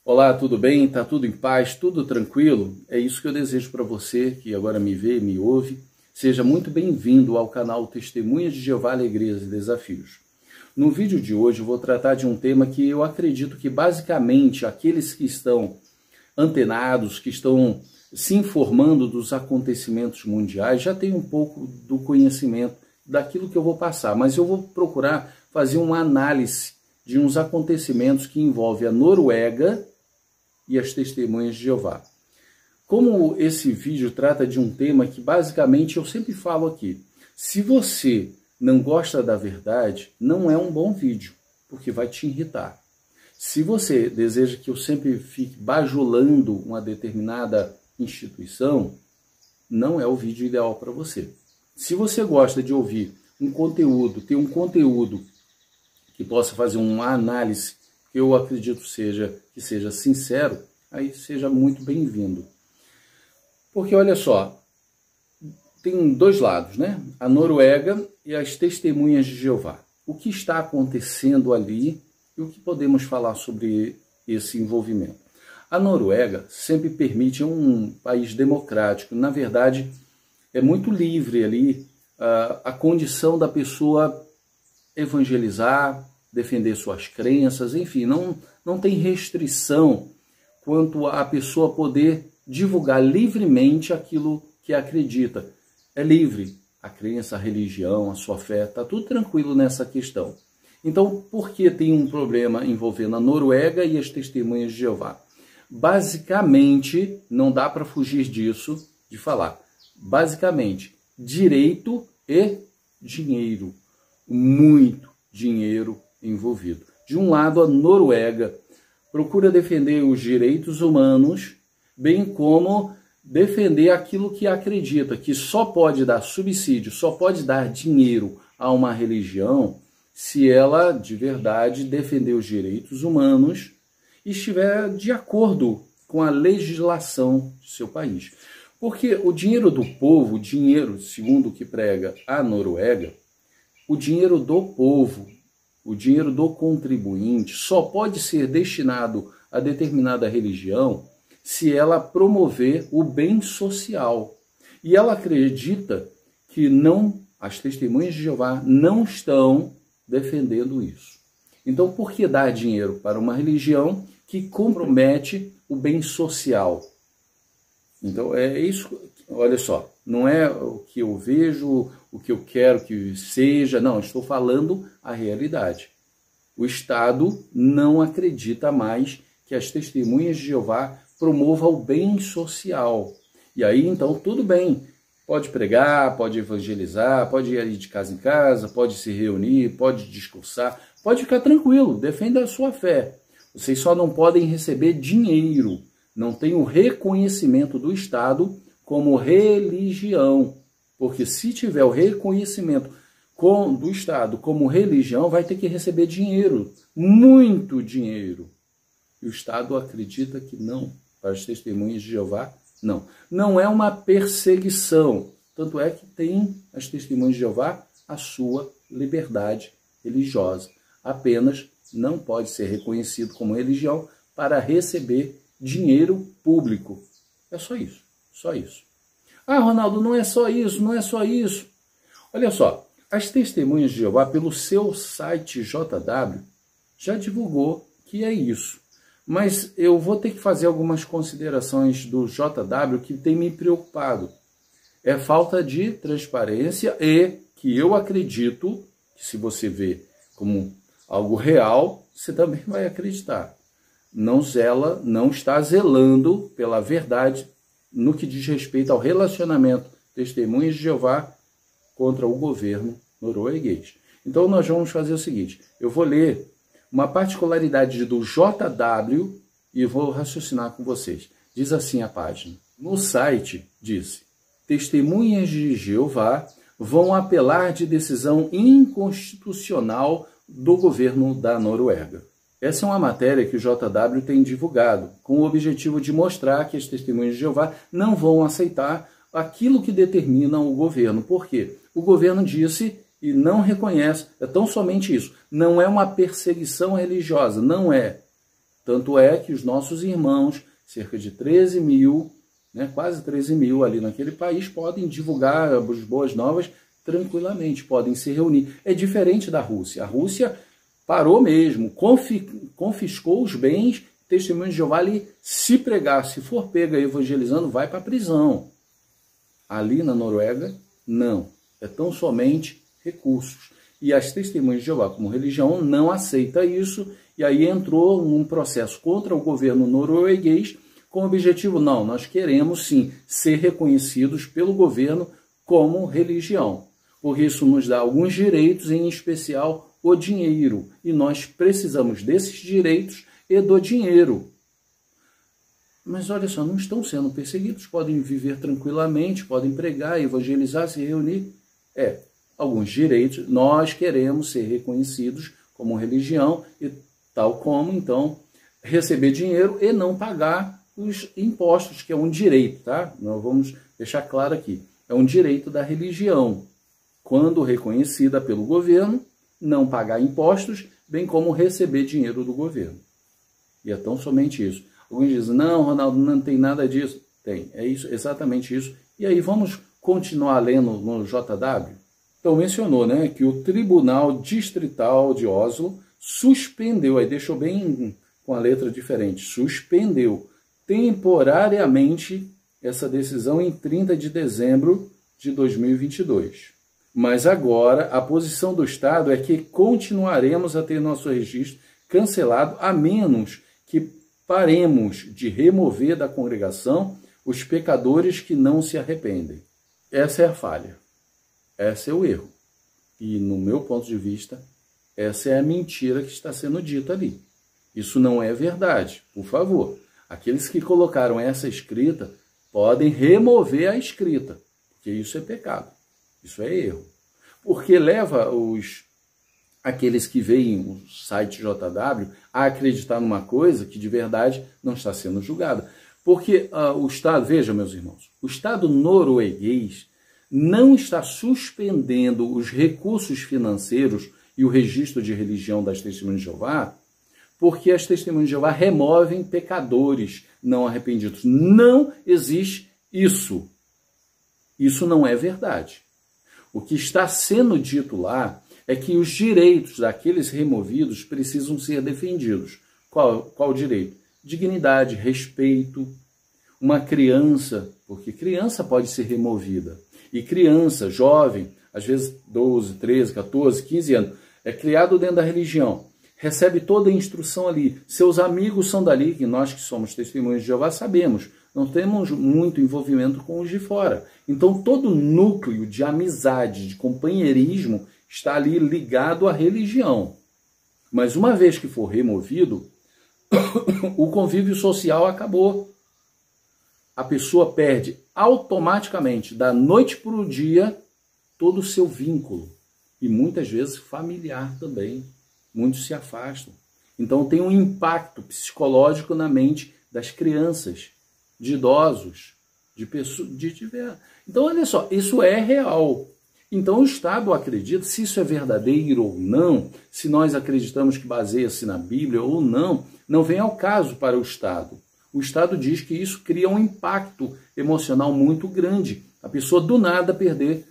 Olá, tudo bem? Tá tudo em paz? Tudo tranquilo? É isso que eu desejo para você que agora me vê, me ouve. Seja muito bem-vindo ao canal Testemunhas de Jeová, Alegrias e Desafios. No vídeo de hoje eu vou tratar de um tema que eu acredito que basicamente aqueles que estão antenados, que estão se informando dos acontecimentos mundiais, já têm um pouco do conhecimento daquilo que eu vou passar, mas eu vou procurar fazer uma análise de uns acontecimentos que envolvem a Noruega e as Testemunhas de Jeová. Como esse vídeo trata de um tema que basicamente eu sempre falo aqui, se você não gosta da verdade, não é um bom vídeo, porque vai te irritar. Se você deseja que eu sempre fique bajulando uma determinada instituição, não é o vídeo ideal para você. Se você gosta de ouvir um conteúdo, ter um conteúdo que possa fazer uma análise que eu acredito que seja sincero, aí seja muito bem-vindo. Porque olha só, tem dois lados, né? A Noruega e as Testemunhas de Jeová. O que está acontecendo ali e o que podemos falar sobre esse envolvimento? A Noruega sempre permite um país democrático. Na verdade, é muito livre ali a condição da pessoa evangelizar, defender suas crenças, enfim, não tem restrição quanto a pessoa poder divulgar livremente aquilo que acredita. É livre a crença, a religião, a sua fé, está tudo tranquilo nessa questão. Então, por que tem um problema envolvendo a Noruega e as Testemunhas de Jeová? Basicamente, não dá para fugir disso, de falar. Basicamente, direito e dinheiro. Muito dinheiro envolvido. De um lado, a Noruega procura defender os direitos humanos, bem como defender aquilo que acredita, que só pode dar subsídio, só pode dar dinheiro a uma religião se ela, de verdade, defender os direitos humanos e estiver de acordo com a legislação de seu país. Porque o dinheiro do povo, o dinheiro, segundo o que prega a Noruega, o dinheiro do povo, o dinheiro do contribuinte só pode ser destinado a determinada religião se ela promover o bem social. E ela acredita que as Testemunhas de Jeová não estão defendendo isso. Então, por que dar dinheiro para uma religião que compromete o bem social? Então, é isso, olha só, não é o que eu vejo, o que eu quero que seja, não, estou falando a realidade. O Estado não acredita mais que as Testemunhas de Jeová promovam o bem social. E aí, então, tudo bem, pode pregar, pode evangelizar, pode ir de casa em casa, pode se reunir, pode discursar, pode ficar tranquilo, defenda a sua fé. Vocês só não podem receber dinheiro, não tem o reconhecimento do Estado como religião. Porque se tiver o reconhecimento do Estado como religião, vai ter que receber dinheiro, muito dinheiro. E o Estado acredita que não, para as Testemunhas de Jeová, não. Não é uma perseguição, tanto é que tem as Testemunhas de Jeová a sua liberdade religiosa. Apenas não pode ser reconhecido como religião para receber dinheiro público. É só isso, só isso. Ah, Ronaldo, não é só isso, não é só isso. Olha só, as Testemunhas de Jeová, pelo seu site JW, já divulgou que é isso. Mas eu vou ter que fazer algumas considerações do JW que tem me preocupado. É falta de transparência e que eu acredito que se você vê como algo real, você também vai acreditar. Não está zelando pela verdade no que diz respeito ao relacionamento Testemunhas de Jeová contra o governo norueguês. Então nós vamos fazer o seguinte, eu vou ler uma particularidade do JW e vou raciocinar com vocês. Diz assim a página. No site, diz, Testemunhas de Jeová vão apelar de decisão inconstitucional do governo da Noruega. Essa é uma matéria que o JW tem divulgado, com o objetivo de mostrar que as Testemunhas de Jeová não vão aceitar aquilo que determina o governo. Por quê? O governo disse e não reconhece, é tão somente isso, não é uma perseguição religiosa, não é. Tanto é que os nossos irmãos, cerca de 13 mil, né, quase 13 mil ali naquele país, podem divulgar as boas novas tranquilamente, podem se reunir. É diferente da Rússia. A Rússia parou mesmo, confiscou os bens. Testemunho de Jeová, ali, se pregar, se for pega evangelizando, vai para a prisão. Ali na Noruega, não. É tão somente recursos. E as Testemunhas de Jeová, como religião, não aceita isso, e aí entrou num processo contra o governo norueguês, com o objetivo, não, nós queremos sim ser reconhecidos pelo governo como religião, porque isso nos dá alguns direitos, em especial o dinheiro, e nós precisamos desses direitos e do dinheiro. Mas olha só, não estão sendo perseguidos, podem viver tranquilamente, podem pregar, evangelizar, se reunir. Alguns direitos, nós queremos ser reconhecidos como religião, e tal como, então, receber dinheiro e não pagar os impostos, que é um direito, tá? Nós vamos deixar claro aqui. É um direito da religião, quando reconhecida pelo governo, não pagar impostos, bem como receber dinheiro do governo. E é tão somente isso. Alguns dizem, não, Ronaldo, não tem nada disso. Tem, é isso, exatamente isso. E aí vamos continuar lendo no JW? Então mencionou, né, que o Tribunal Distrital de Oslo suspendeu, aí deixou bem com a letra diferente, suspendeu temporariamente essa decisão em 30 de dezembro de 2022. Mas agora a posição do Estado é que continuaremos a ter nosso registro cancelado, a menos que paremos de remover da congregação os pecadores que não se arrependem. Essa é a falha. Esse é o erro. E, no meu ponto de vista, essa é a mentira que está sendo dita ali. Isso não é verdade. Por favor, aqueles que colocaram essa escrita podem remover a escrita, porque isso é pecado. Isso é erro. Porque leva aqueles que veem o site JW a acreditar numa coisa que de verdade não está sendo julgada. Porque o Estado, veja meus irmãos, o Estado norueguês não está suspendendo os recursos financeiros e o registro de religião das Testemunhas de Jeová, porque as Testemunhas de Jeová removem pecadores não arrependidos. Não existe isso. Isso não é verdade. O que está sendo dito lá é que os direitos daqueles removidos precisam ser defendidos. Qual direito? Dignidade, respeito. Uma criança, porque criança pode ser removida. E criança, jovem, às vezes 12, 13, 14, 15 anos, é criado dentro da religião, recebe toda a instrução ali. Seus amigos são dali, que nós que somos testemunhas de Jeová sabemos. Não temos muito envolvimento com os de fora. Então todo o núcleo de amizade, de companheirismo, está ali ligado à religião. Mas uma vez que for removido, o convívio social acabou. A pessoa perde automaticamente, da noite para o dia, todo o seu vínculo. E muitas vezes familiar também. Muitos se afastam. Então tem um impacto psicológico na mente das crianças, de idosos, de pessoas. Então olha só, isso é real. Então o Estado acredita, se isso é verdadeiro ou não, se nós acreditamos que baseia-se na Bíblia ou não, não vem ao caso para o Estado. O Estado diz que isso cria um impacto emocional muito grande. A pessoa do nada perder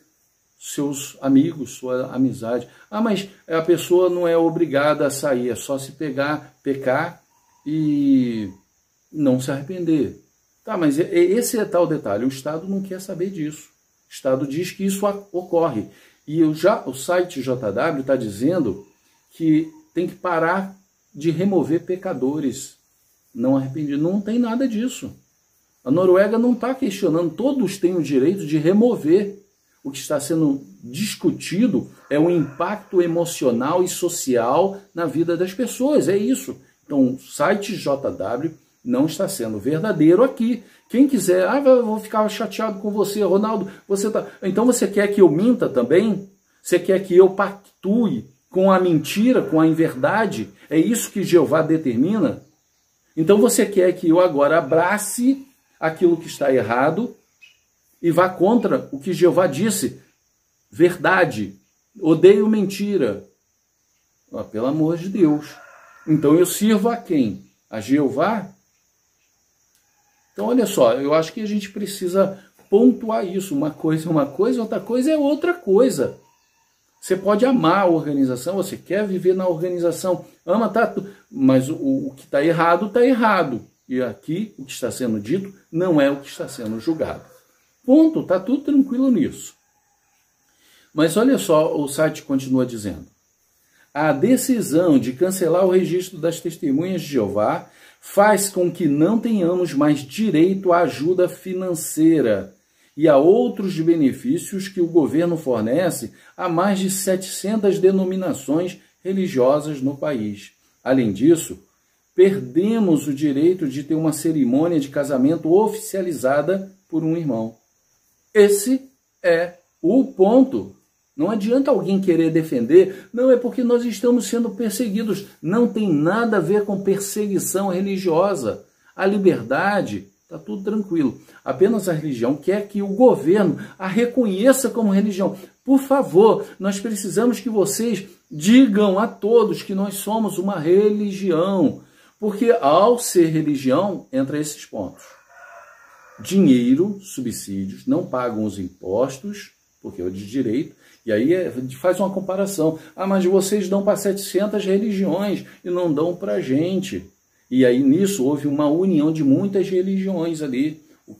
seus amigos, sua amizade. Mas a pessoa não é obrigada a sair, é só se pecar e não se arrepender. Tá, mas esse é tal detalhe. O Estado não quer saber disso. O Estado diz que isso ocorre. E o site JW está dizendo que tem que parar de remover pecadores não arrependidos. Não tem nada disso. A Noruega não está questionando. Todos têm o direito de remover. O que está sendo discutido é o impacto emocional e social na vida das pessoas. É isso. Então, o site JW não está sendo verdadeiro aqui. Quem quiser, eu vou ficar chateado com você, Ronaldo, então você quer que eu minta também? Você quer que eu pactue com a mentira, com a inverdade? É isso que Jeová determina? Então você quer que eu agora abrace aquilo que está errado e vá contra o que Jeová disse? Verdade. Odeio mentira. Pelo amor de Deus. Então eu sirvo a quem? a Jeová? Então, olha só, eu acho que a gente precisa pontuar isso. Uma coisa é uma coisa, outra coisa é outra coisa. Você pode amar a organização, você quer viver na organização, ama, tá, mas o que está errado, está errado. E aqui, o que está sendo dito não é o que está sendo julgado. Ponto, está tudo tranquilo nisso. Mas olha só, o site continua dizendo. A decisão de cancelar o registro das testemunhas de Jeová faz com que não tenhamos mais direito à ajuda financeira e a outros benefícios que o governo fornece a mais de 700 denominações religiosas no país. Além disso, perdemos o direito de ter uma cerimônia de casamento oficializada por um irmão. Esse é o ponto. Não adianta alguém querer defender, não, é porque nós estamos sendo perseguidos. Não tem nada a ver com perseguição religiosa. A liberdade, está tudo tranquilo. Apenas a religião quer que o governo a reconheça como religião. Por favor, nós precisamos que vocês digam a todos que nós somos uma religião. Porque ao ser religião, entra esses pontos. Dinheiro, subsídios, não pagam os impostos, porque é o de direito. E aí faz uma comparação. Ah, mas vocês dão para 700 religiões e não dão para a gente. E aí nisso houve uma união de muitas religiões ali. O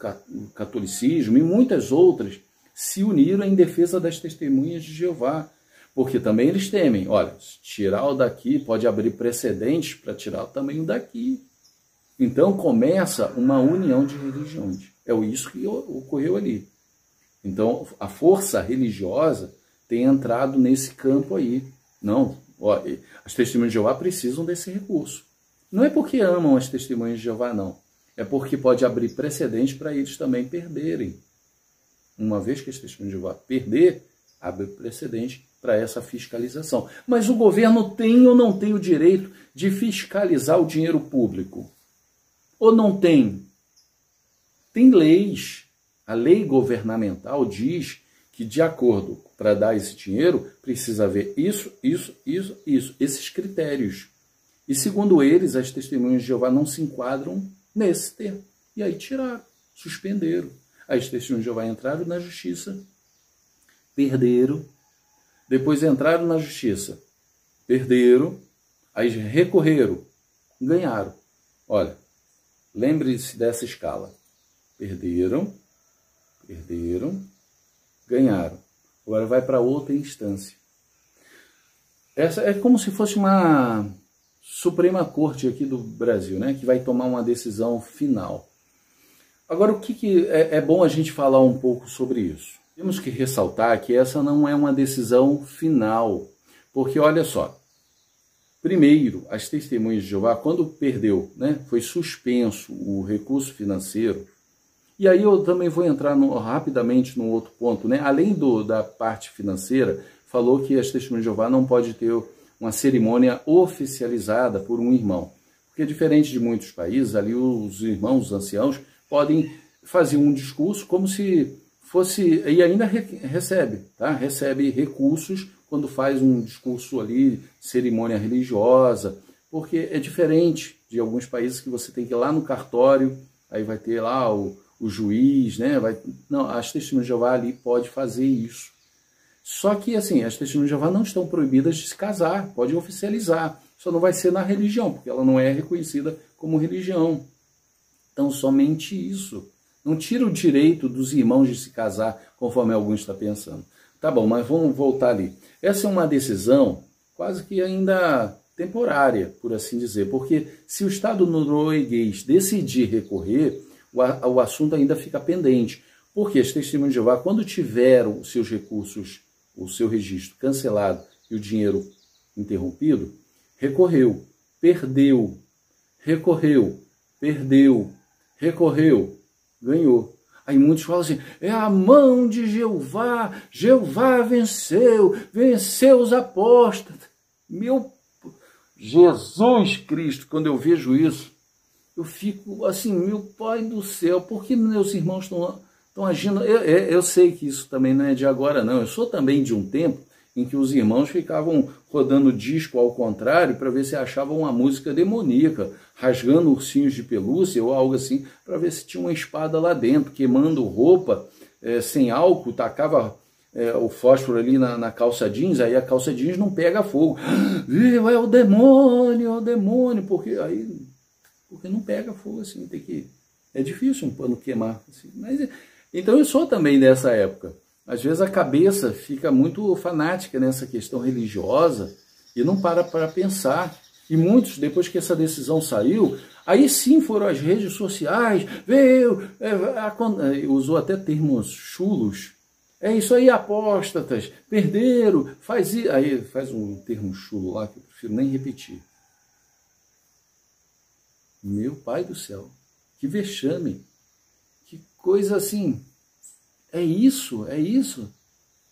catolicismo e muitas outras se uniram em defesa das testemunhas de Jeová. Porque também eles temem. Olha, tirar o daqui pode abrir precedentes para tirar também o daqui. Então começa uma união de religiões. É isso que ocorreu ali. Então a força religiosa tem entrado nesse campo aí. Não, ó, as testemunhas de Jeová precisam desse recurso. Não é porque amam as testemunhas de Jeová, não. É porque pode abrir precedente para eles também perderem. Uma vez que as testemunhas de Jeová perder, abre precedente para essa fiscalização. Mas o governo tem ou não tem o direito de fiscalizar o dinheiro público? Ou não tem? Tem leis. A lei governamental diz que, de acordo para dar esse dinheiro, precisa haver isso, esses critérios. E, segundo eles, as testemunhas de Jeová não se enquadram nesse termo. E aí tiraram, suspenderam. As testemunhas de Jeová entraram na justiça, perderam. Depois entraram na justiça, perderam. Aí recorreram, ganharam. Olha, lembre-se dessa escala. Perderam, ganharam. Agora vai para outra instância. Essa é como se fosse uma Suprema Corte aqui do Brasil, né, que vai tomar uma decisão final. Agora, o que é bom a gente falar um pouco sobre isso? Temos que ressaltar que essa não é uma decisão final, porque olha só, primeiro, as testemunhas de Jeová, quando perdeu, né, foi suspenso o recurso financeiro. E aí eu também vou entrar rapidamente num outro ponto, né? Além da parte financeira, falou que as testemunhas de Jeová não pode ter uma cerimônia oficializada por um irmão. Porque diferente de muitos países, ali os irmãos, os anciãos, podem fazer um discurso como se fosse... E ainda recebe, tá? Recebe recursos quando faz um discurso ali, cerimônia religiosa, porque é diferente de alguns países que você tem que ir lá no cartório, aí vai ter lá o juiz, né? Não, as testemunhas de Jeová ali pode fazer isso. Só que, assim, as testemunhas de Jeová não estão proibidas de se casar, pode oficializar. Só não vai ser na religião, porque ela não é reconhecida como religião. Então, somente isso. Não tira o direito dos irmãos de se casar, conforme alguns estão pensando. Tá bom, mas vamos voltar ali. Essa é uma decisão quase que ainda temporária, por assim dizer, porque se o Estado norueguês decidir recorrer, o assunto ainda fica pendente. Porque as testemunhas de Jeová, quando tiveram os seus recursos, o seu registro cancelado e o dinheiro interrompido, recorreu, perdeu, recorreu, perdeu, recorreu, ganhou. Aí muitos falam assim, é a mão de Jeová, Jeová venceu, venceu os apóstolos. Meu Jesus Cristo, quando eu vejo isso, eu fico assim, meu Pai do céu, por que meus irmãos estão agindo? Eu sei que isso também não é de agora, não. Eu sou também de um tempo em que os irmãos ficavam rodando disco ao contrário para ver se achavam uma música demoníaca, rasgando ursinhos de pelúcia ou algo assim, para ver se tinha uma espada lá dentro, queimando roupa sem álcool, tacava o fósforo ali na calça jeans, aí a calça jeans não pega fogo. É o demônio, porque não pega fogo assim, é difícil um pano queimar. Assim, mas, então eu sou também dessa época. Às vezes a cabeça fica muito fanática nessa questão religiosa e não para pensar. E muitos, depois que essa decisão saiu, aí sim foram às redes sociais, usou até termos chulos. É isso aí, apóstatas, perderam, aí faz um termo chulo lá que eu prefiro nem repetir. Meu pai do céu, que vexame, que coisa assim, é isso.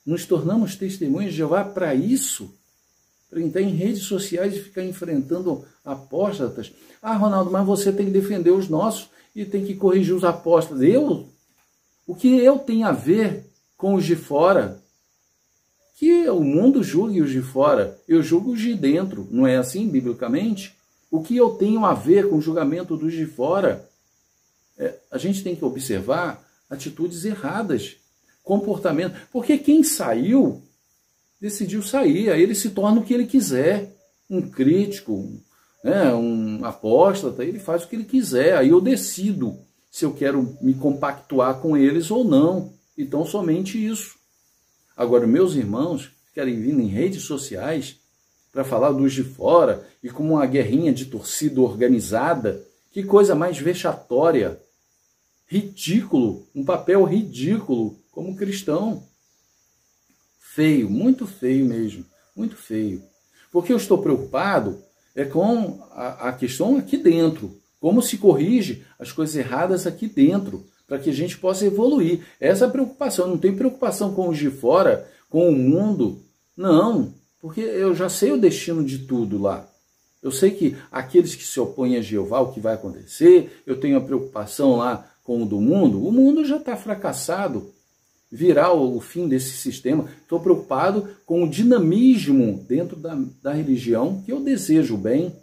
Nos tornamos testemunhas de Jeová para isso? Para entrar em redes sociais e ficar enfrentando apóstatas? Ah, Ronaldo, mas você tem que defender os nossos e tem que corrigir os apóstatas. O que eu tenho a ver com os de fora? Que o mundo julgue os de fora, eu julgo os de dentro, não é assim biblicamente? O que eu tenho a ver com o julgamento dos de fora? A gente tem que observar atitudes erradas, comportamento, porque quem saiu, decidiu sair, aí ele se torna o que ele quiser, um crítico, um apóstata, ele faz o que ele quiser, aí eu decido se eu quero me compactuar com eles ou não. Então, somente isso. Agora, meus irmãos querem vir em redes sociais para falar dos de fora e como uma guerrinha de torcida organizada. Que coisa mais vexatória. Ridículo, um papel ridículo como cristão. Feio, muito feio mesmo, muito feio. Porque eu estou preocupado com a questão aqui dentro. Como se corrige as coisas erradas aqui dentro, para que a gente possa evoluir. Essa é a preocupação. Não tem preocupação com os de fora, com o mundo. Não, porque eu já sei o destino de tudo lá. Eu sei que aqueles que se opõem a Jeová, o que vai acontecer, eu tenho a preocupação lá com o do mundo. O mundo já está fracassado. Virá o fim desse sistema. Estou preocupado com o dinamismo dentro da religião, que eu desejo bem.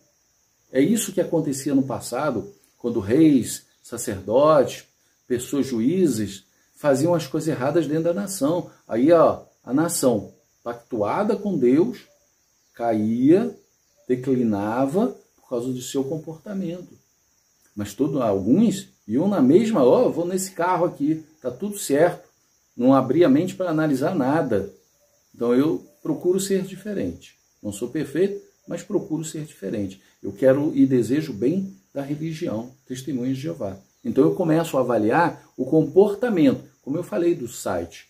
É isso que acontecia no passado, quando reis, sacerdotes, pessoas juízes faziam as coisas erradas dentro da nação. Aí a nação pactuada com Deus caía, declinava por causa do seu comportamento. Mas alguns iam na mesma, vou nesse carro aqui, tá tudo certo. Não abri a mente para analisar nada. Então eu procuro ser diferente. Não sou perfeito, mas procuro ser diferente. Eu quero e desejo bem da religião, Testemunhas de Jeová. Então eu começo a avaliar o comportamento, como eu falei do site.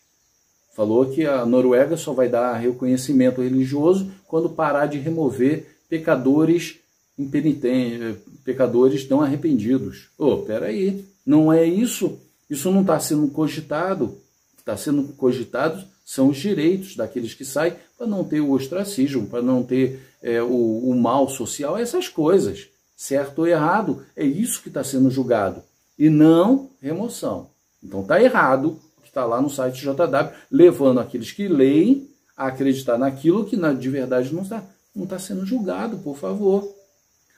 Falou que a Noruega só vai dar reconhecimento religioso quando parar de remover pecadores impenitentes, pecadores não arrependidos. Peraí, não é isso? Isso não está sendo cogitado. Está sendo cogitado são os direitos daqueles que saem para não ter o ostracismo, para não ter o mal social, essas coisas. Certo ou errado, é isso que está sendo julgado. E não remoção. Então está errado o que está lá no site JW, levando aqueles que leem a acreditar naquilo que de verdade não está sendo julgado, por favor.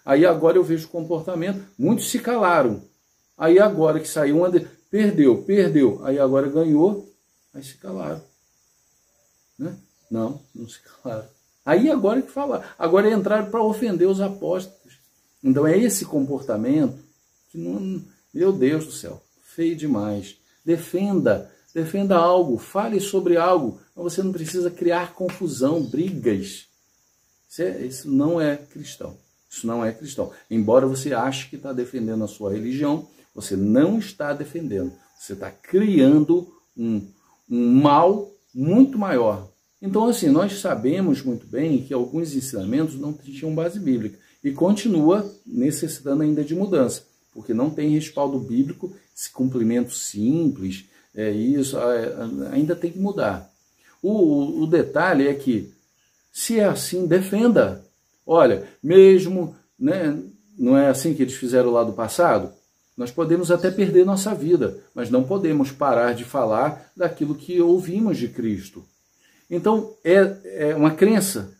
Aí agora eu vejo o comportamento, muitos se calaram. Aí agora que saiu perdeu. Aí agora ganhou, aí se calaram. Né? Não se calaram. Aí agora que falaram. Agora entraram para ofender os apóstolos. Então é esse comportamento que não... Meu Deus do céu, feio demais. Defenda algo, fale sobre algo. Mas você não precisa criar confusão, brigas. Isso não é cristão. Isso não é cristão. Embora você ache que está defendendo a sua religião, você não está defendendo. Você está criando um mal muito maior. Então, assim, nós sabemos muito bem que alguns ensinamentos não tinham base bíblica e continua necessitando ainda de mudança, porque não tem respaldo bíblico, esse cumprimento simples, isso ainda tem que mudar. O detalhe é que, se é assim, defenda. Olha, mesmo, né, não é assim que eles fizeram lá do passado? Nós podemos até perder nossa vida, mas não podemos parar de falar daquilo que ouvimos de Cristo. Então, é uma crença,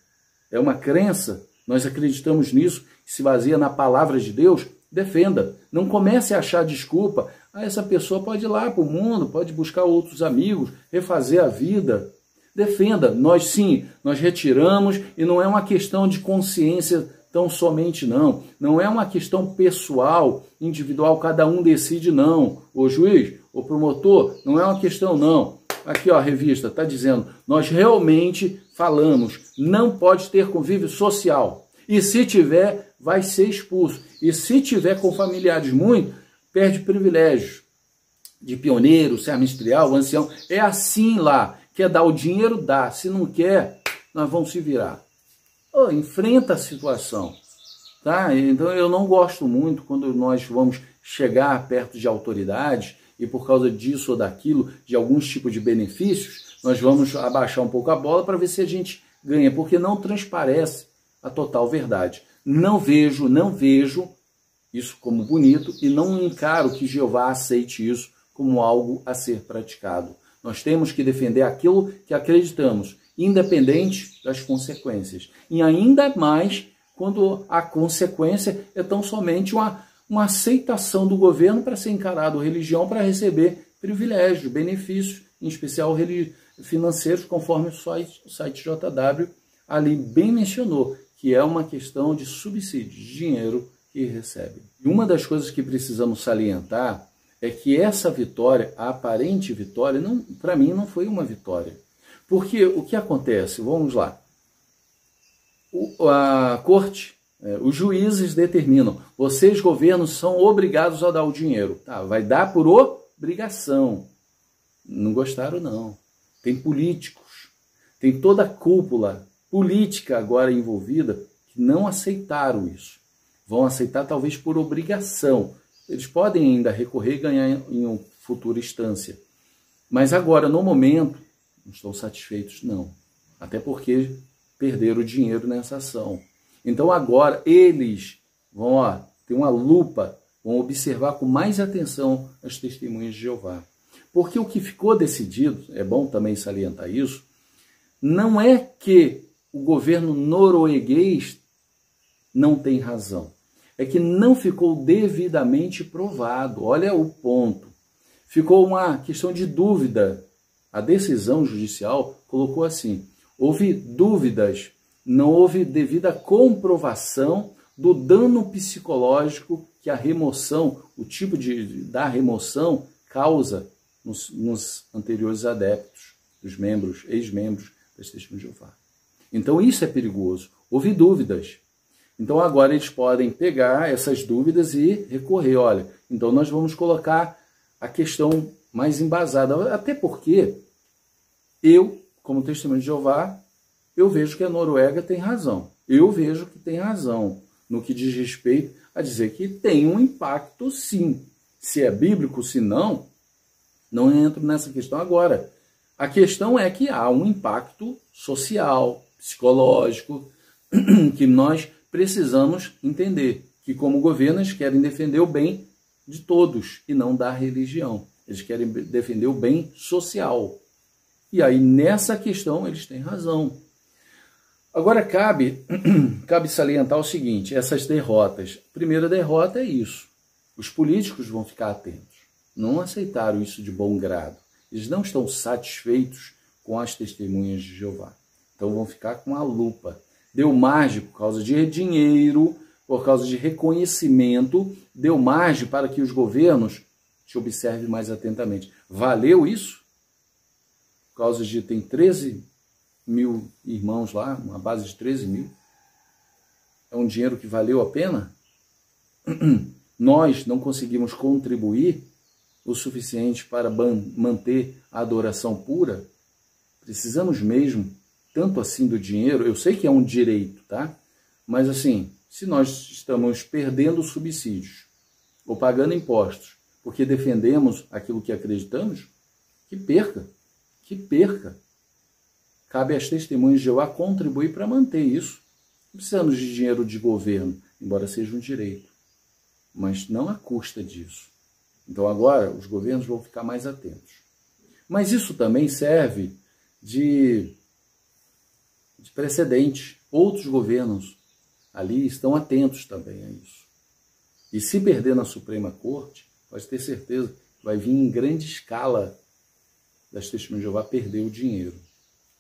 nós acreditamos nisso, que se baseia na palavra de Deus. Defenda, não comece a achar desculpa. Essa pessoa pode ir lá para o mundo, pode buscar outros amigos, refazer a vida. Defenda, nós retiramos, e não é uma questão de consciência tão somente não. Não é uma questão pessoal, individual, cada um decide não. O juiz, o promotor, não é uma questão não. Aqui ó, a revista está dizendo, nós realmente falamos, não pode ter convívio social. E se tiver, vai ser expulso. E se tiver com familiares muito, perde privilégios de pioneiro, servo ancião. É assim lá. Quer dar o dinheiro? Dá. Se não quer, nós vamos se virar. Enfrenta a situação. Tá? Então eu não gosto muito quando nós vamos chegar perto de autoridades e por causa disso ou daquilo, de alguns tipos de benefícios, nós vamos abaixar um pouco a bola para ver se a gente ganha, porque não transparece a total verdade. Não vejo isso como bonito e não encaro que Jeová aceite isso como algo a ser praticado. Nós temos que defender aquilo que acreditamos, independente das consequências. E ainda mais quando a consequência é tão somente uma aceitação do governo para ser encarado religião, para receber privilégios, benefícios, em especial financeiros, conforme o site JW ali bem mencionou, que é uma questão de subsídio, de dinheiro que recebe. E uma das coisas que precisamos salientar é que essa vitória, a aparente vitória, para mim não foi uma vitória. Porque o que acontece? Vamos lá. A corte, os juízes determinam, vocês, governos, são obrigados a dar o dinheiro. Tá, vai dar por obrigação. Não gostaram, não. Tem políticos, tem toda a cúpula política agora envolvida que não aceitaram isso. Vão aceitar talvez por obrigação. Eles podem ainda recorrer e ganhar em uma futura instância. Mas agora, no momento, não estão satisfeitos, não. Até porque perderam o dinheiro nessa ação. Então agora eles vão ter uma lupa, vão observar com mais atenção as testemunhas de Jeová. Porque o que ficou decidido, é bom também salientar isso, não é que o governo norueguês não tem razão. É que não ficou devidamente provado. Olha o ponto. Ficou uma questão de dúvida. A decisão judicial colocou assim, houve dúvidas, não houve devida comprovação do dano psicológico que a remoção, o tipo da remoção causa nos anteriores adeptos, os membros, ex-membros das Testemunhas de Jeová. Então isso é perigoso. Houve dúvidas. Então agora eles podem pegar essas dúvidas e recorrer. Olha, então nós vamos colocar a questão mais embasada. Até porque eu, como testemunho de Jeová, eu vejo que a Noruega tem razão. Eu vejo que tem razão no que diz respeito a dizer que tem um impacto sim. Se é bíblico, se não, não entro nessa questão agora. A questão é que há um impacto social, psicológico, que nós precisamos entender. Que como governo eles querem defender o bem de todos e não da religião. Eles querem defender o bem social. E aí nessa questão eles têm razão. Agora cabe salientar o seguinte, essas derrotas. A primeira derrota é isso. Os políticos vão ficar atentos. Não aceitaram isso de bom grado. Eles não estão satisfeitos com as testemunhas de Jeová. Então vão ficar com a lupa. Deu margem por causa de dinheiro, por causa de reconhecimento, deu margem para que os governos te observem mais atentamente. Valeu isso? Por causa de tem 13 mil irmãos lá, uma base de 13 mil. É um dinheiro que valeu a pena? Nós não conseguimos contribuir o suficiente para manter a adoração pura? Precisamos mesmo tanto assim do dinheiro? Eu sei que é um direito, tá? Mas assim, se nós estamos perdendo subsídios ou pagando impostos porque defendemos aquilo que acreditamos, que perca. Cabe às testemunhas de Jeová contribuir para manter isso. Não precisamos de dinheiro de governo, embora seja um direito, mas não à custa disso. Então agora os governos vão ficar mais atentos. Mas isso também serve de de precedente. Outros governos ali estão atentos também a isso. E se perder na Suprema Corte, pode ter certeza que vai vir em grande escala das Testemunhas de Jeová perder o dinheiro.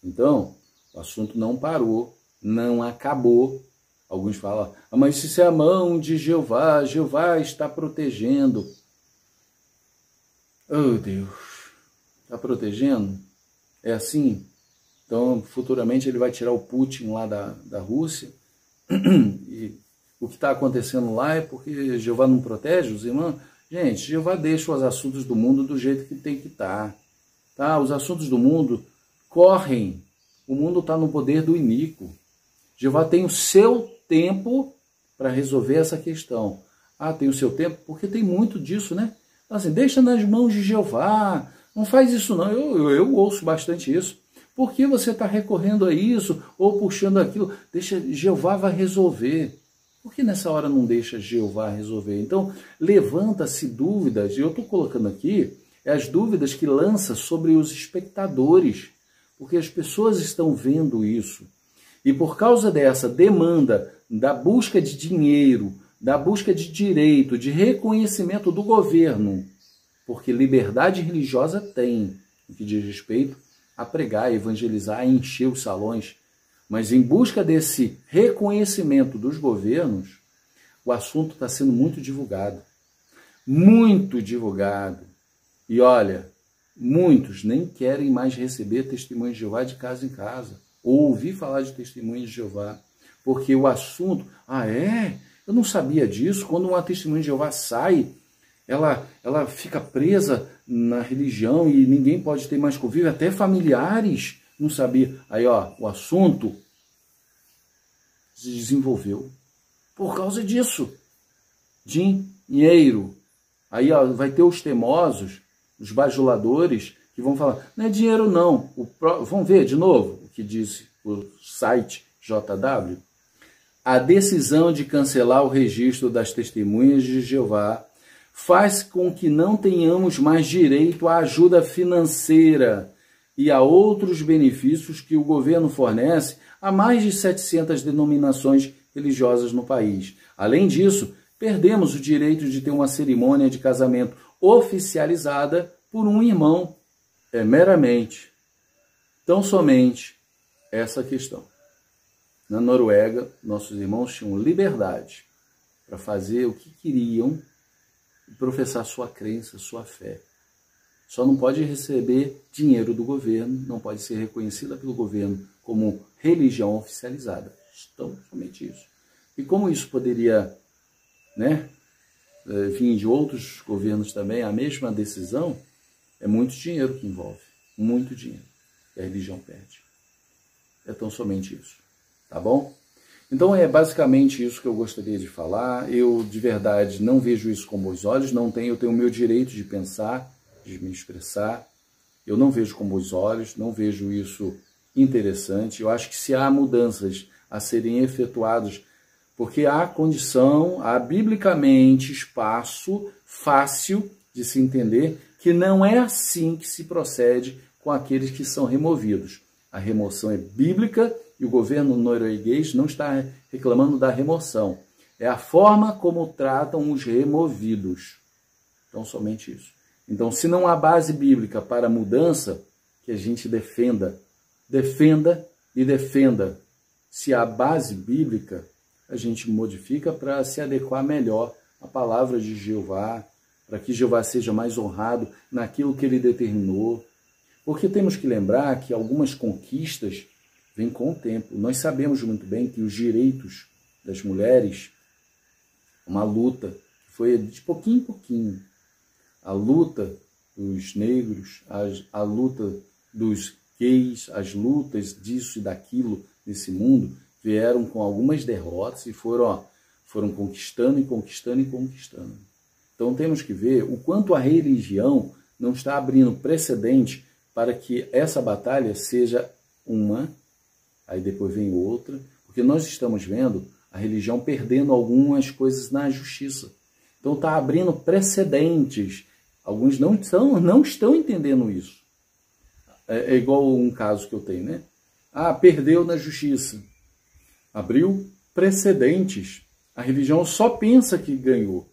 Então, o assunto não parou, não acabou. Alguns falam, mas isso é a mão de Jeová, Jeová está protegendo. Oh, Deus, está protegendo? É assim? Então, futuramente ele vai tirar o Putin lá da Rússia. E o que está acontecendo lá é porque Jeová não protege os irmãos. Gente, Jeová deixa os assuntos do mundo do jeito que tem que estar. Tá? Os assuntos do mundo correm. O mundo está no poder do iníquo. Jeová tem o seu tempo para resolver essa questão. Ah, tem o seu tempo? Porque tem muito disso, né? Então, assim, deixa nas mãos de Jeová. Não faz isso não. Eu ouço bastante isso. Por que você está recorrendo a isso ou puxando aquilo? Deixa, Jeová vai resolver. Por que nessa hora não deixa Jeová resolver? Então, levanta-se dúvidas, e eu estou colocando aqui as dúvidas que lança sobre os espectadores, porque as pessoas estão vendo isso. E por causa dessa demanda da busca de dinheiro, da busca de direito, de reconhecimento do governo, porque liberdade religiosa tem, no que diz respeito a pregar, a evangelizar, a encher os salões, mas em busca desse reconhecimento dos governos, o assunto está sendo muito divulgado. Muito divulgado. E olha, muitos nem querem mais receber testemunhos de Jeová de casa em casa, ou ouvir falar de testemunhos de Jeová, porque o assunto, eu não sabia disso, quando uma testemunha de Jeová sai, ela fica presa na religião e ninguém pode ter mais convívio, até familiares não sabia. Aí, o assunto se desenvolveu por causa disso. Dinheiro. Aí, vai ter os teimosos, os bajuladores, que vão falar, não é dinheiro não. Vamos ver de novo o que disse o site JW. A decisão de cancelar o registro das testemunhas de Jeová faz com que não tenhamos mais direito à ajuda financeira e a outros benefícios que o governo fornece a mais de 700 denominações religiosas no país. Além disso, perdemos o direito de ter uma cerimônia de casamento oficializada por um irmão. É meramente, tão somente, essa questão. Na Noruega, nossos irmãos tinham liberdade para fazer o que queriam e professar sua crença, sua fé. Só não pode receber dinheiro do governo, não pode ser reconhecida pelo governo como religião oficializada. Então, somente isso. E como isso poderia, vir de outros governos também, a mesma decisão, é muito dinheiro que envolve, muito dinheiro que a religião perde. É tão somente isso, tá bom? Então é basicamente isso que eu gostaria de falar. Eu, de verdade, não vejo isso com bons olhos, eu tenho o meu direito de pensar, de me expressar. Eu não vejo com bons olhos, não vejo isso interessante. Eu acho que se há mudanças a serem efetuadas, porque há condição, há biblicamente espaço fácil de se entender que não é assim que se procede com aqueles que são removidos. A remoção é bíblica e o governo norueguês não está reclamando da remoção. É a forma como tratam os removidos. Então, somente isso. Então, se não há base bíblica para a mudança, que a gente defenda e defenda. Se há base bíblica, a gente modifica para se adequar melhor à palavra de Jeová, para que Jeová seja mais honrado naquilo que ele determinou. Porque temos que lembrar que algumas conquistas vêm com o tempo. Nós sabemos muito bem que os direitos das mulheres, uma luta, foi de pouquinho em pouquinho. A luta dos negros, a luta dos gays, as lutas disso e daquilo nesse mundo, vieram com algumas derrotas e foram conquistando e conquistando e conquistando. Então temos que ver o quanto a religião não está abrindo precedente para que essa batalha seja uma, aí depois vem outra, porque nós estamos vendo a religião perdendo algumas coisas na justiça. Então está abrindo precedentes. Alguns não estão entendendo isso. É igual um caso que eu tenho, Ah, perdeu na justiça. Abriu precedentes. A religião só pensa que ganhou,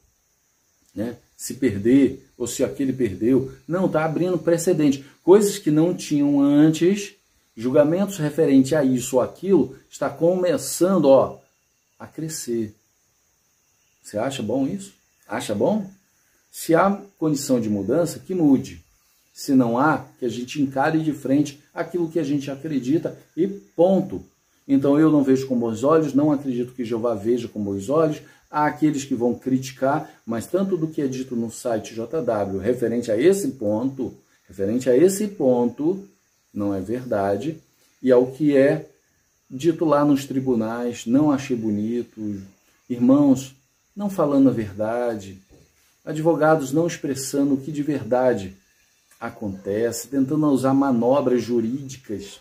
né? Se perder ou se aquele perdeu. Não, está abrindo precedente. Coisas que não tinham antes, julgamentos referentes a isso ou aquilo, está começando, ó, a crescer. Você acha bom isso? Acha bom? Se há condição de mudança, que mude. Se não há, que a gente encare de frente aquilo que a gente acredita e ponto. Então eu não vejo com bons olhos, não acredito que Jeová veja com bons olhos. Há aqueles que vão criticar, mas tanto do que é dito no site JW referente a esse ponto, não é verdade. E ao que é dito lá nos tribunais, não achei bonito. Irmãos, não falando a verdade. Advogados não expressando o que de verdade acontece, tentando usar manobras jurídicas,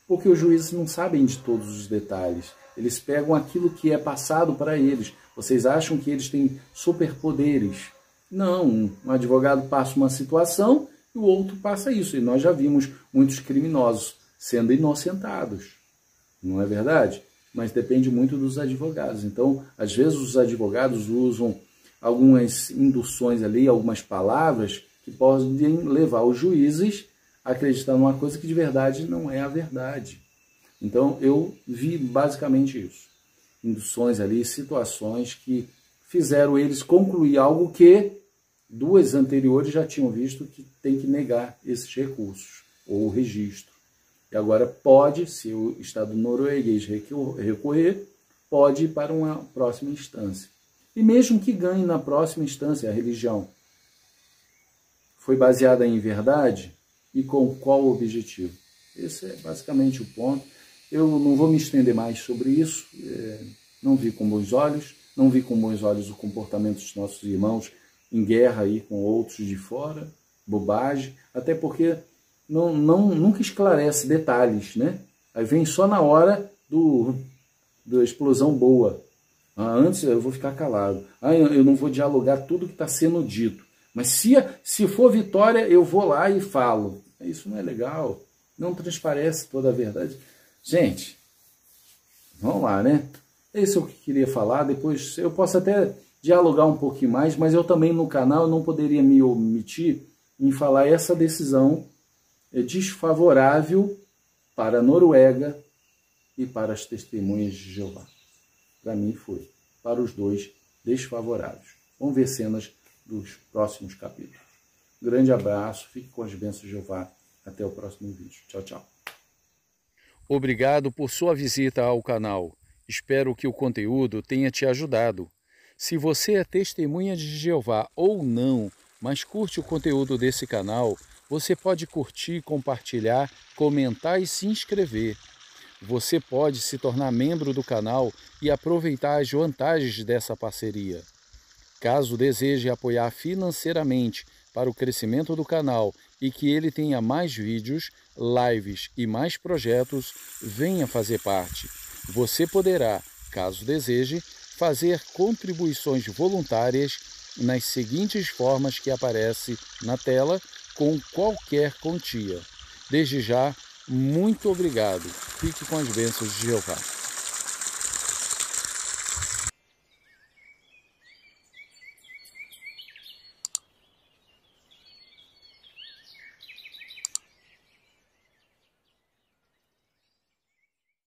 porque os juízes não sabem de todos os detalhes. Eles pegam aquilo que é passado para eles. Vocês acham que eles têm superpoderes? Não, um advogado passa uma situação e o outro passa isso. E nós já vimos muitos criminosos sendo inocentados. Não é verdade? Mas depende muito dos advogados. Então, às vezes os advogados usam algumas induções ali, algumas palavras que podem levar os juízes a acreditar numa coisa que de verdade não é a verdade. Então eu vi basicamente isso. Induções ali, situações que fizeram eles concluir algo que duas anteriores já tinham visto que tem que negar esses recursos, ou o registro. E agora pode, se o Estado norueguês recorrer, pode ir para uma próxima instância. E mesmo que ganhe na próxima instância a religião, foi baseada em verdade e com qual objetivo? Esse é basicamente o ponto. Eu não vou me estender mais sobre isso, não vi com bons olhos, o comportamento dos nossos irmãos em guerra aí com outros de fora, bobagem, até porque nunca esclarece detalhes, né? Aí vem só na hora da explosão boa. Antes eu vou ficar calado. Eu não vou dialogar tudo que está sendo dito. Mas se for vitória, eu vou lá e falo. Isso não é legal. Não transparece toda a verdade. Gente, vamos lá, né? Esse é o que eu queria falar. Depois eu posso até dialogar um pouquinho mais, mas eu também no canal não poderia me omitir em falar essa decisão desfavorável para a Noruega e para as testemunhas de Jeová. Para mim foi. Para os dois, desfavoráveis. Vamos ver cenas dos próximos capítulos. Grande abraço, fique com as bênçãos de Jeová. Até o próximo vídeo. Tchau, tchau. Obrigado por sua visita ao canal. Espero que o conteúdo tenha te ajudado. Se você é testemunha de Jeová ou não, mas curte o conteúdo desse canal, você pode curtir, compartilhar, comentar e se inscrever. Você pode se tornar membro do canal e aproveitar as vantagens dessa parceria. Caso deseje apoiar financeiramente para o crescimento do canal e que ele tenha mais vídeos, lives e mais projetos, venha fazer parte. Você poderá, caso deseje, fazer contribuições voluntárias nas seguintes formas que aparece na tela, com qualquer quantia. Desde já, muito obrigado. Fique com as bênçãos de Jeová.